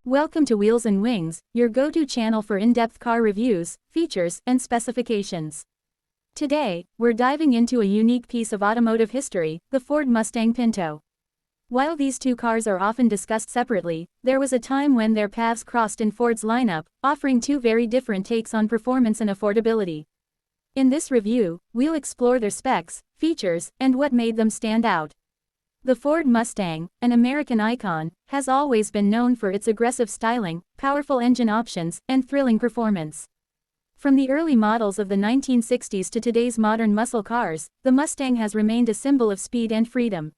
Welcome to Wheels and Wings, your go-to channel for in-depth car reviews, features, and specifications. Today, we're diving into a unique piece of automotive history, the Ford Mustang Pinto. While these two cars are often discussed separately, there was a time when their paths crossed in Ford's lineup, offering two very different takes on performance and affordability. In this review, we'll explore their specs, features, and what made them stand out. The Ford Mustang, an American icon, has always been known for its aggressive styling, powerful engine options, and thrilling performance. From the early models of the 1960s to today's modern muscle cars, the Mustang has remained a symbol of speed and freedom.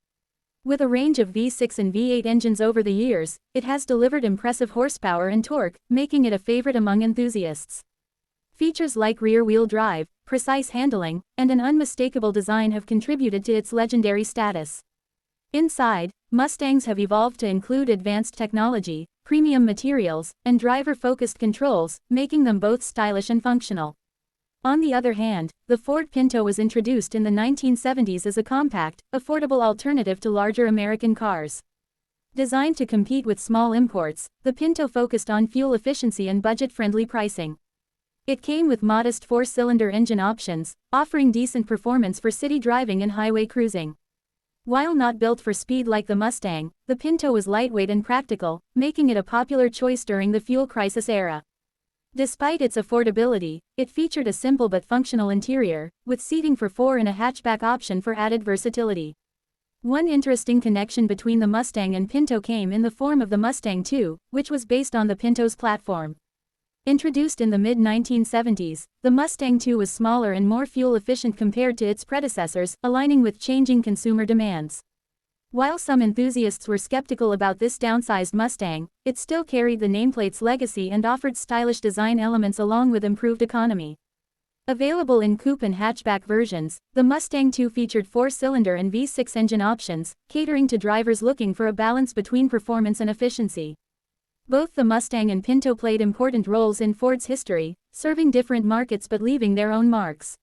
With a range of V6 and V8 engines over the years, it has delivered impressive horsepower and torque, making it a favorite among enthusiasts. Features like rear-wheel drive, precise handling, and an unmistakable design have contributed to its legendary status. Inside, Mustangs have evolved to include advanced technology, premium materials, and driver-focused controls, making them both stylish and functional. On the other hand, the Ford Pinto was introduced in the 1970s as a compact, affordable alternative to larger American cars. Designed to compete with small imports, the Pinto focused on fuel efficiency and budget-friendly pricing. It came with modest four-cylinder engine options, offering decent performance for city driving and highway cruising. While not built for speed like the Mustang, the Pinto was lightweight and practical, making it a popular choice during the fuel crisis era. Despite its affordability, it featured a simple but functional interior, with seating for four and a hatchback option for added versatility. One interesting connection between the Mustang and Pinto came in the form of the Mustang II, which was based on the Pinto's platform. Introduced in the mid-1970s, the Mustang II was smaller and more fuel-efficient compared to its predecessors, aligning with changing consumer demands. While some enthusiasts were skeptical about this downsized Mustang, it still carried the nameplate's legacy and offered stylish design elements along with improved economy. Available in coupe and hatchback versions, the Mustang II featured four-cylinder and V6 engine options, catering to drivers looking for a balance between performance and efficiency. Both the Mustang and Pinto played important roles in Ford's history, serving different markets but leaving their own marks.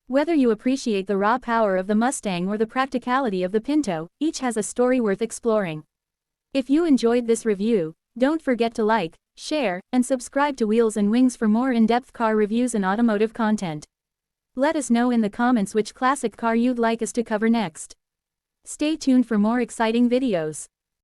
Whether you appreciate the raw power of the Mustang or the practicality of the Pinto, each has a story worth exploring. If you enjoyed this review, don't forget to like, share, and subscribe to Wheels and Wings for more in-depth car reviews and automotive content. Let us know in the comments which classic car you'd like us to cover next. Stay tuned for more exciting videos.